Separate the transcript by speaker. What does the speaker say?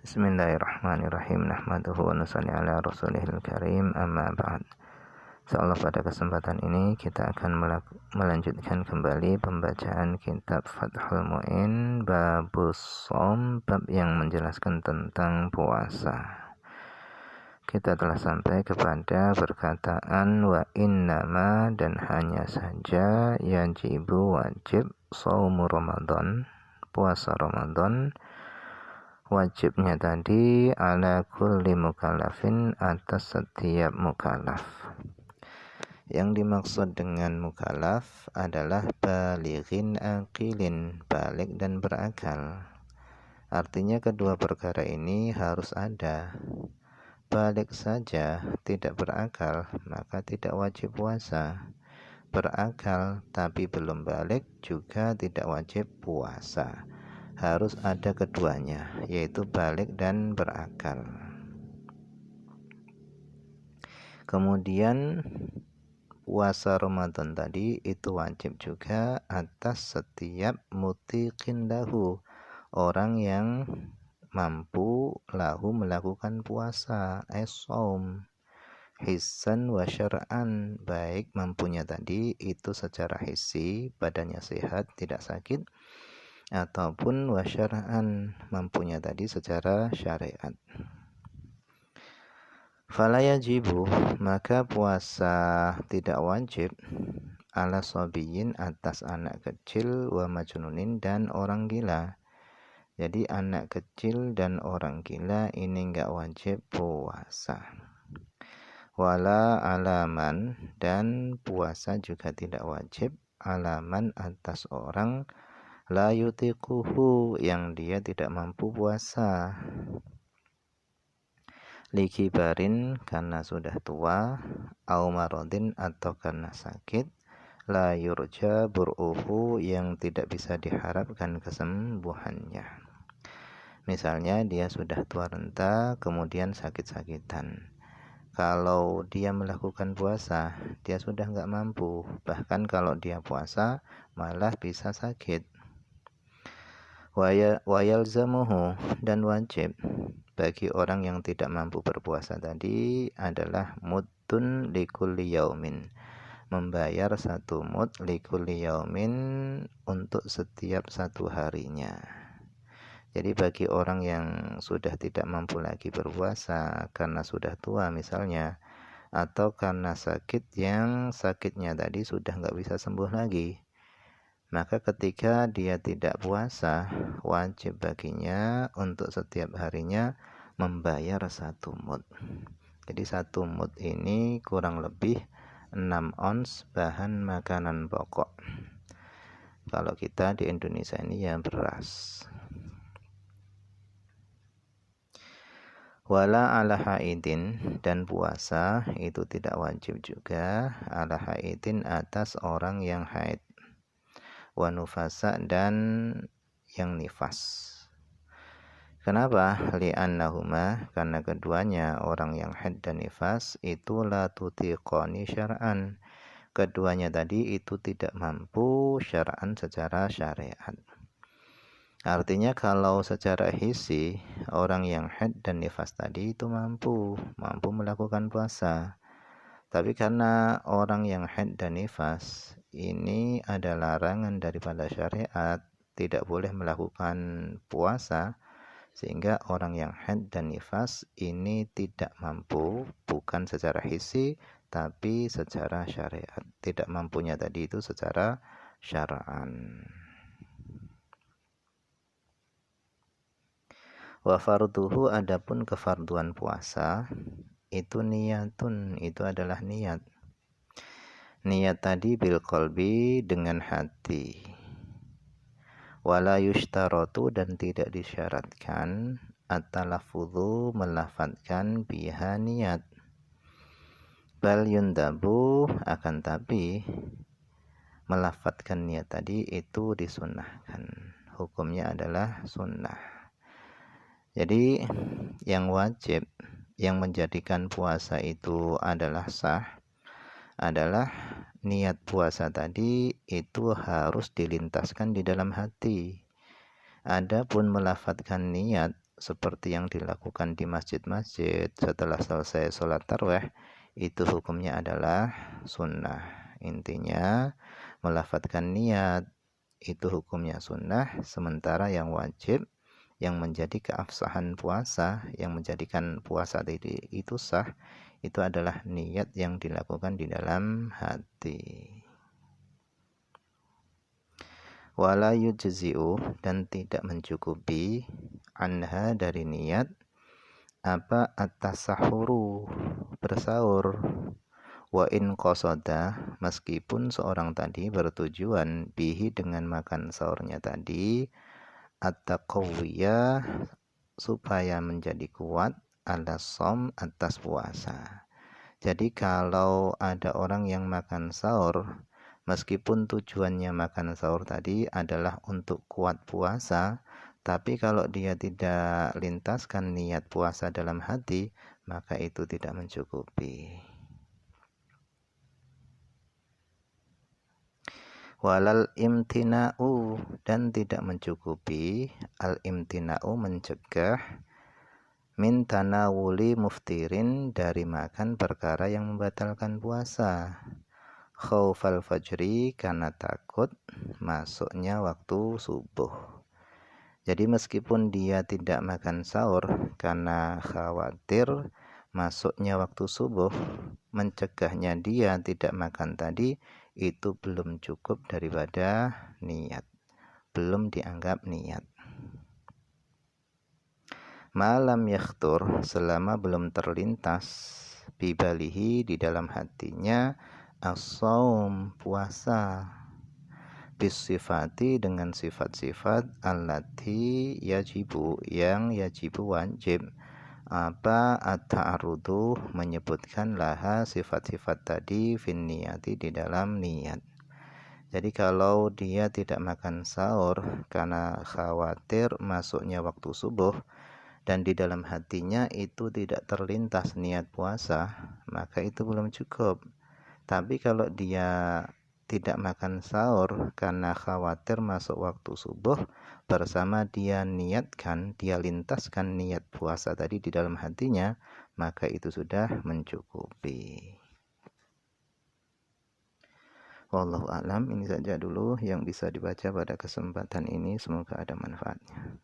Speaker 1: Bismillahirrahmanirrahim. Nahmaduhu wa nusalli ala rasulihil karim. Amma ba'd. Insyaallah pada kesempatan ini kita akan melanjutkan kembali pembacaan kitab Fathul Mu'in Babus Shom, bab yang menjelaskan tentang puasa. Kita telah sampai kepada perkataan wa innama, dan hanya saja, yajibu wajib, shaumu Ramadan, puasa Ramadan. Wajibnya tadi ala kulli mukallafin, atas setiap mukallaf. Yang dimaksud dengan mukallaf adalah balighin aqilin, balik dan berakal. Artinya kedua perkara ini harus ada. Balik saja tidak berakal, maka tidak wajib puasa. Berakal tapi belum balik juga tidak wajib puasa. Harus ada keduanya, yaitu balik dan berakal. Kemudian puasa Ramadan tadi itu wajib juga atas setiap mutiqin lahu, orang yang mampu lahu melakukan puasa, as-shaum, hissan wa syar'an, baik mampunya tadi itu secara hissi, badannya sehat, tidak sakit, ataupun wa syar'an, mampunya tadi secara syariat. Fala yajibu, maka puasa tidak wajib, ala sobiyin, atas anak kecil, wa majnunin, dan orang gila. Jadi anak kecil dan orang gila ini enggak wajib puasa. Wala alaman, dan puasa juga tidak wajib alaman atas orang la yutiquhu, yang dia tidak mampu puasa. Likibarin, karena sudah tua, au marodin, atau karena sakit, la yurja bur'uhu, yang tidak bisa diharapkan kesembuhannya. Misalnya dia sudah tua renta, kemudian sakit-sakitan. Kalau dia melakukan puasa, dia sudah enggak mampu. Bahkan kalau dia puasa, malah bisa sakit. Wayalzamuhu, dan wajib bagi orang yang tidak mampu berpuasa tadi adalah muddun likulli yaumin, membayar satu mud likulli yaumin, untuk setiap satu harinya. Jadi bagi orang yang sudah tidak mampu lagi berpuasa karena sudah tua misalnya, atau karena sakit yang sakitnya tadi sudah enggak bisa sembuh lagi, maka ketika dia tidak puasa, wajib baginya untuk setiap harinya membayar satu mud. Jadi satu mud ini kurang lebih 6 ons bahan makanan pokok. Kalau kita di Indonesia ini ya beras. Wala ala haidin, dan puasa itu tidak wajib juga ala haidin, atas orang yang haid, wa nufasa, dan yang nifas. Kenapa? Li'annahuma, karena keduanya, orang yang haid dan nifas, itu la tutiqani syar'an, keduanya tadi itu tidak mampu syar'an, secara syariat. Artinya kalau secara hissi, orang yang haid dan nifas tadi itu mampu melakukan puasa. Tapi karena orang yang haid dan nifas ini ada larangan daripada syariat, tidak boleh melakukan puasa, sehingga orang yang haid dan nifas ini tidak mampu, bukan secara hissi tapi secara syariat. Tidak mampunya tadi itu secara syar'an. Wa farduhu, adapun kefarduan puasa itu niyatun, itu adalah niat. Niat tadi bil qalbi, dengan hati. Wala yushtaratu, dan tidak disyaratkan at-talaffudzu, melafadzkan biha niat. Bal yundabu, akan tapi melafadzkan niat tadi itu disunnahkan. Hukumnya adalah sunnah. Jadi yang wajib, yang menjadikan puasa itu adalah sah, adalah niat puasa tadi itu harus dilintaskan di dalam hati. Adapun melafadzkan niat seperti yang dilakukan di masjid-masjid setelah selesai sholat tarawih, itu hukumnya adalah sunnah. Intinya melafadzkan niat itu hukumnya sunnah, sementara yang wajib, yang menjadi keabsahan puasa, yang menjadikan puasa itu sah, itu adalah niat yang dilakukan di dalam hati. Wala yujzi'u, dan tidak mencukupi, anha dari niat, apa at-tasahuru, bersahur, wa in qasada, meskipun seorang tadi bertujuan bihi dengan makan sahurnya tadi, at-taqawiyah, supaya menjadi kuat, ala som, atas puasa. Jadi kalau ada orang yang makan sahur, meskipun tujuannya makan sahur tadi adalah untuk kuat puasa, tapi kalau dia tidak lintaskan niat puasa dalam hati, maka itu tidak mencukupi. Walal imtina'u, dan tidak mencukupi, al imtina'u mencegah, min tanawuli muftirin, dari makan perkara yang membatalkan puasa, khaufal fajri, karena takut masuknya waktu subuh. Jadi meskipun dia tidak makan sahur karena khawatir masuknya waktu subuh, mencegahnya dia tidak makan tadi, itu belum cukup daripada niat, belum dianggap niat. Malam yakhtur, selama belum terlintas, bibalihi, di dalam hatinya, as-shaum, puasa, bisifati, dengan sifat-sifat, allati yajibu, yang yajibu wajib, apa at-ta'arudu, menyebutkan laha, sifat-sifat tadi, fin niyati, di dalam niat. Jadi kalau dia tidak makan sahur karena khawatir masuknya waktu subuh, dan di dalam hatinya itu tidak terlintas niat puasa, maka itu belum cukup. Tapi kalau dia tidak makan sahur karena khawatir masuk waktu subuh, bersama dia niatkan, dia lintaskan niat puasa tadi di dalam hatinya, maka itu sudah mencukupi. Wallahu a'lam. Ini saja dulu yang bisa dibaca pada kesempatan ini, semoga ada manfaatnya.